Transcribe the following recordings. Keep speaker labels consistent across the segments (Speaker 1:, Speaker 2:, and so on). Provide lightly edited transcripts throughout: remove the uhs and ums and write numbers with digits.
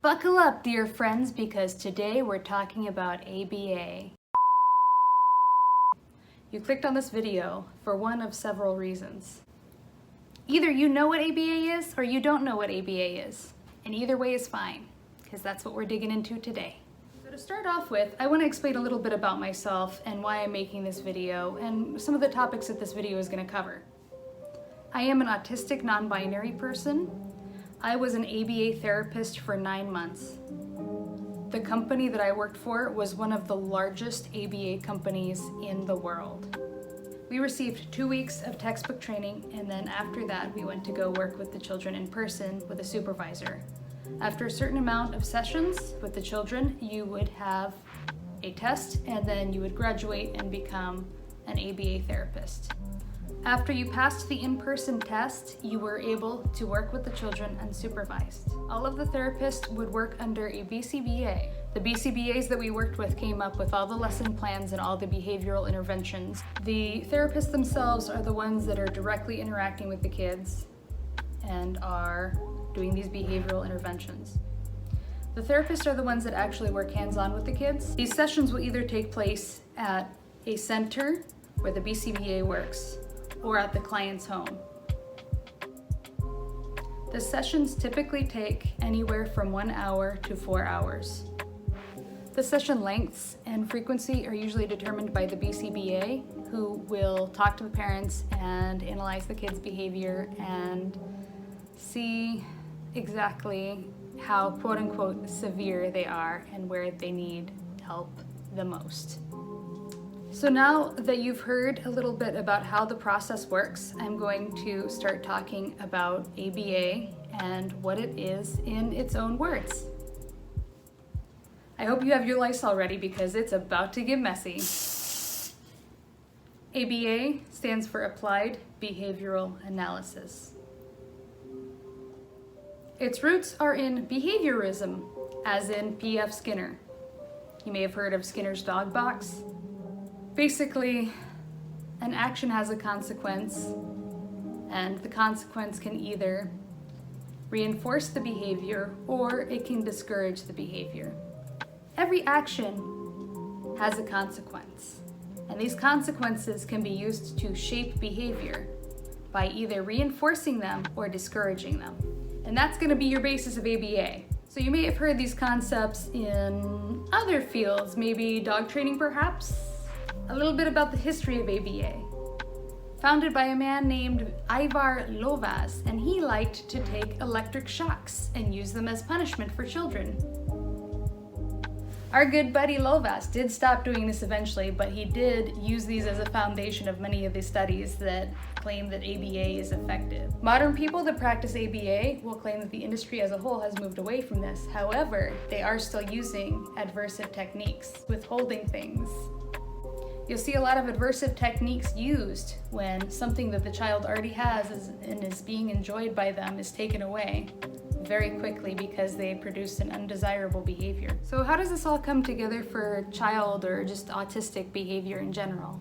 Speaker 1: Buckle up, dear friends, because today we're talking about ABA. You clicked on this video for one of several reasons. Either you know what ABA is or you don't know what ABA is. And either way is fine, because that's what we're digging into today. So to start off with, I want to explain a little bit about myself and why I'm making this video and some of the topics that this video is going to cover. I am an autistic non-binary person. I was an ABA therapist for 9 months. The company that I worked for was one of the largest ABA companies in the world. We received 2 weeks of textbook training, and then after that we went to go work with the children in person with a supervisor. After a certain amount of sessions with the children, you would have a test, and then you would graduate and become an ABA therapist. After you passed the in-person test, you were able to work with the children unsupervised. All of the therapists would work under a BCBA. The BCBAs that we worked with came up with all the lesson plans and all the behavioral interventions. The therapists themselves are the ones that are directly interacting with the kids and are doing these behavioral interventions. The therapists are the ones that actually work hands-on with the kids. These sessions will either take place at a center where the BCBA works, or at the client's home. The sessions typically take anywhere from 1 hour to 4 hours. The session lengths and frequency are usually determined by the BCBA, who will talk to the parents and analyze the kids' behavior and see exactly how quote-unquote severe they are and where they need help the most. So now that you've heard a little bit about how the process works, I'm going to start talking about ABA and what it is in its own words. I hope you have your Lysol ready because it's about to get messy. ABA stands for Applied Behavioral Analysis. Its roots are in behaviorism, as in P.F. Skinner. You may have heard of Skinner's dog box. Basically, an action has a consequence, and the consequence can either reinforce the behavior or it can discourage the behavior. Every action has a consequence, and these consequences can be used to shape behavior by either reinforcing them or discouraging them. And that's going to be your basis of ABA. So you may have heard these concepts in other fields, maybe dog training perhaps. A little bit about the history of ABA. Founded by a man named Ivar Lovaas, and he liked to take electric shocks and use them as punishment for children. Our good buddy Lovaas did stop doing this eventually, but he did use these as a foundation of many of the studies that claim that ABA is effective. Modern people that practice ABA will claim that the industry as a whole has moved away from this. However, they are still using adversive techniques, withholding things. You'll see a lot of adversive techniques used when something that the child already has and is being enjoyed by them is taken away very quickly because they produce an undesirable behavior. So how does this all come together for child or just autistic behavior in general?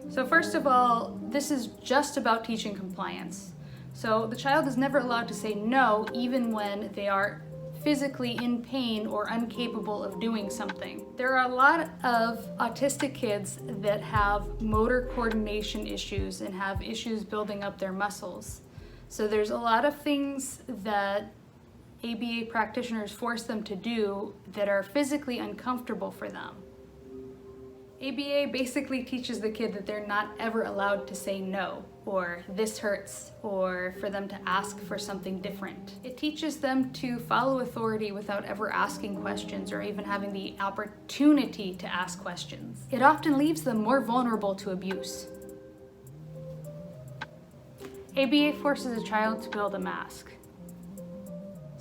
Speaker 1: So first of all, this is just about teaching compliance. So the child is never allowed to say no even when they are physically in pain or incapable of doing something. There are a lot of autistic kids that have motor coordination issues and have issues building up their muscles. So there's a lot of things that ABA practitioners force them to do that are physically uncomfortable for them. ABA basically teaches the kid that they're not ever allowed to say no, or this hurts, or for them to ask for something different. It teaches them to follow authority without ever asking questions or even having the opportunity to ask questions. It often leaves them more vulnerable to abuse. ABA forces a child to build a mask.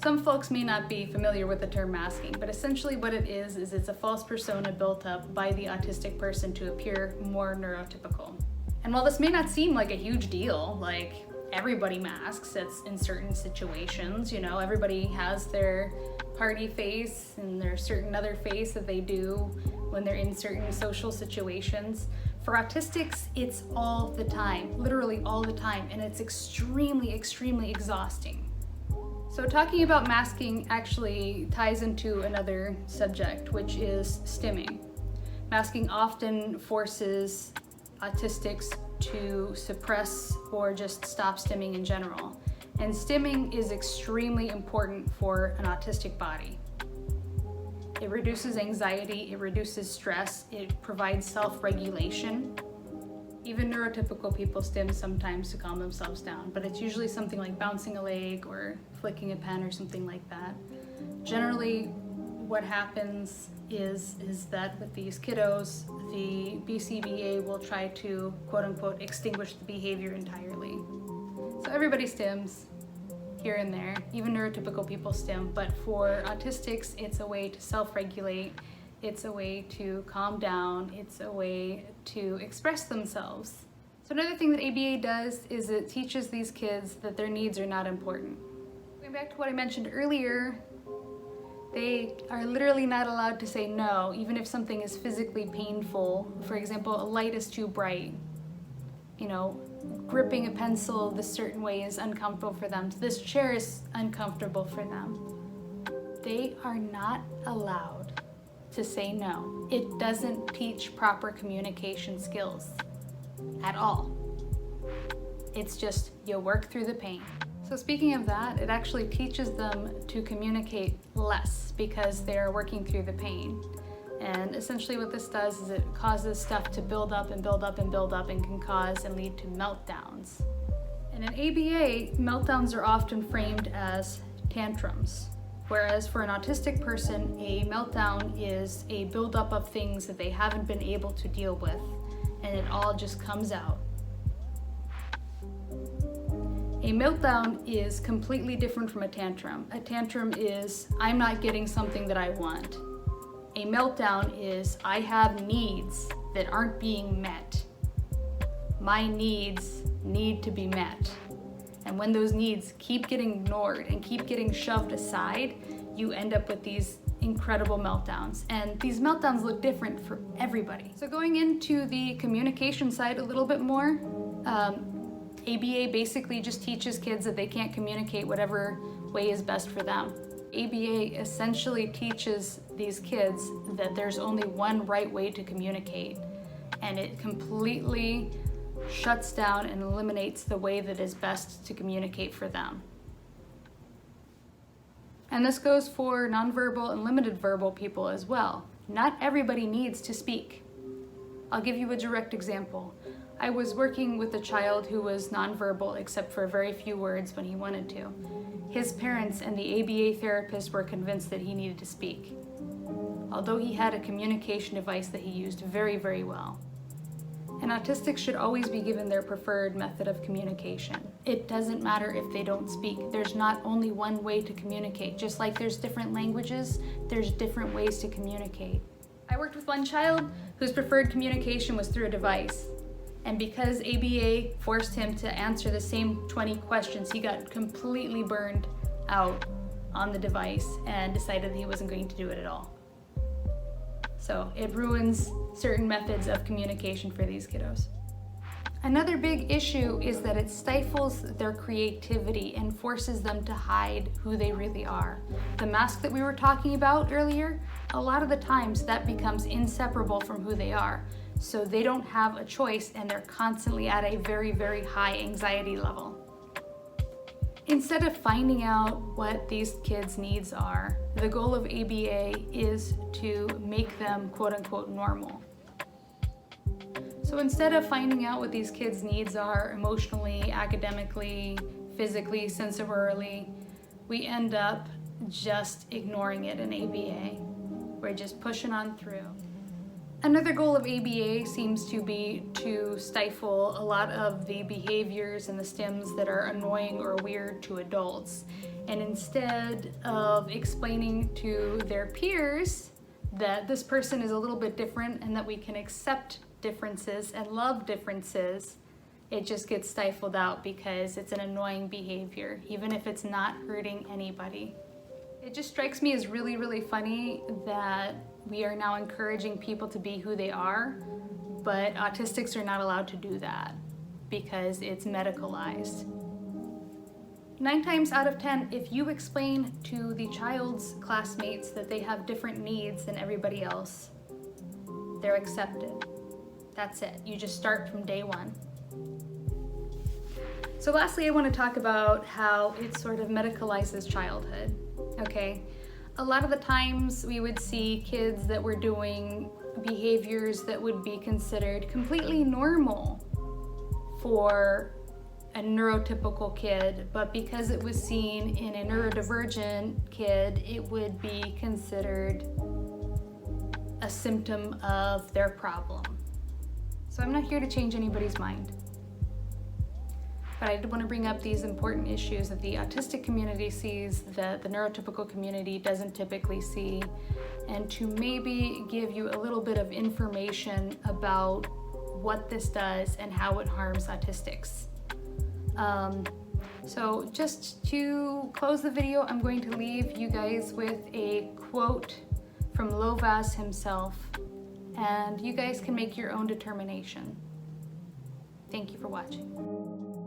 Speaker 1: Some folks may not be familiar with the term masking, but essentially what it is it's a false persona built up by the autistic person to appear more neurotypical. And while this may not seem like a huge deal, like everybody masks in certain situations, everybody has their party face and their certain other face that they do when they're in certain social situations. For autistics, it's all the time, literally all the time, and it's extremely, extremely exhausting. So talking about masking actually ties into another subject, which is stimming. Masking often forces autistics to suppress or just stop stimming in general. And stimming is extremely important for an autistic body. It reduces anxiety, it reduces stress, it provides self-regulation. Even neurotypical people stim sometimes to calm themselves down, but it's usually something like bouncing a leg or flicking a pen or something like that. Generally, what happens is that with these kiddos, the BCBA will try to quote unquote extinguish the behavior entirely. So everybody stims here and there, even neurotypical people stim, but for autistics, it's a way to self-regulate. It's a way to calm down. It's a way to express themselves. So another thing that ABA does is it teaches these kids that their needs are not important. Going back to what I mentioned earlier, they are literally not allowed to say no, even if something is physically painful. For example, a light is too bright. You know, gripping a pencil this certain way is uncomfortable for them. This chair is uncomfortable for them. They are not allowed to say no. It doesn't teach proper communication skills at all. It's just you work through the pain. So speaking of that, it actually teaches them to communicate less because they're working through the pain. And essentially what this does is it causes stuff to build up and build up and build up and can cause and lead to meltdowns. And in ABA, meltdowns are often framed as tantrums. Whereas for an autistic person, a meltdown is a buildup of things that they haven't been able to deal with, and it all just comes out. A meltdown is completely different from a tantrum. A tantrum is, I'm not getting something that I want. A meltdown is, I have needs that aren't being met. My needs need to be met. And when those needs keep getting ignored and keep getting shoved aside, you end up with these incredible meltdowns. And these meltdowns look different for everybody. So going into the communication side a little bit more, ABA basically just teaches kids that they can't communicate whatever way is best for them. ABA essentially teaches these kids that there's only one right way to communicate, and it completely shuts down and eliminates the way that is best to communicate for them. And this goes for nonverbal and limited verbal people as well. Not everybody needs to speak. I'll give you a direct example. I was working with a child who was nonverbal except for very few words when he wanted to. His parents and the ABA therapist were convinced that he needed to speak, although he had a communication device that he used very, very well. And autistics should always be given their preferred method of communication. It doesn't matter if they don't speak. There's not only one way to communicate. Just like there's different languages, there's different ways to communicate. I worked with one child whose preferred communication was through a device. And because ABA forced him to answer the same 20 questions, he got completely burned out on the device and decided he wasn't going to do it at all. So it ruins certain methods of communication for these kiddos. Another big issue is that it stifles their creativity and forces them to hide who they really are. The mask that we were talking about earlier, a lot of the times that becomes inseparable from who they are. So they don't have a choice and they're constantly at a very, very high anxiety level. Instead of finding out what these kids' needs are, the goal of ABA is to make them quote unquote normal. So instead of finding out what these kids' needs are emotionally, academically, physically, sensorially, we end up just ignoring it in ABA. We're just pushing on through. Another goal of ABA seems to be to stifle a lot of the behaviors and the stims that are annoying or weird to adults. And instead of explaining to their peers that this person is a little bit different and that we can accept differences and love differences, it just gets stifled out because it's an annoying behavior, even if it's not hurting anybody. It just strikes me as really, really funny that we are now encouraging people to be who they are, but autistics are not allowed to do that because it's medicalized. 9 times out of 10, if you explain to the child's classmates that they have different needs than everybody else, they're accepted. That's it. You just start from day one. So lastly, I want to talk about how it sort of medicalizes childhood, okay? A lot of the times we would see kids that were doing behaviors that would be considered completely normal for a neurotypical kid, but because it was seen in a neurodivergent kid, it would be considered a symptom of their problem. So I'm not here to change anybody's mind, but I did want to bring up these important issues that the autistic community sees that the neurotypical community doesn't typically see, and to maybe give you a little bit of information about what this does and how it harms autistics. So just to close the video, I'm going to leave you guys with a quote from Lovaas himself, and you guys can make your own determination. Thank you for watching.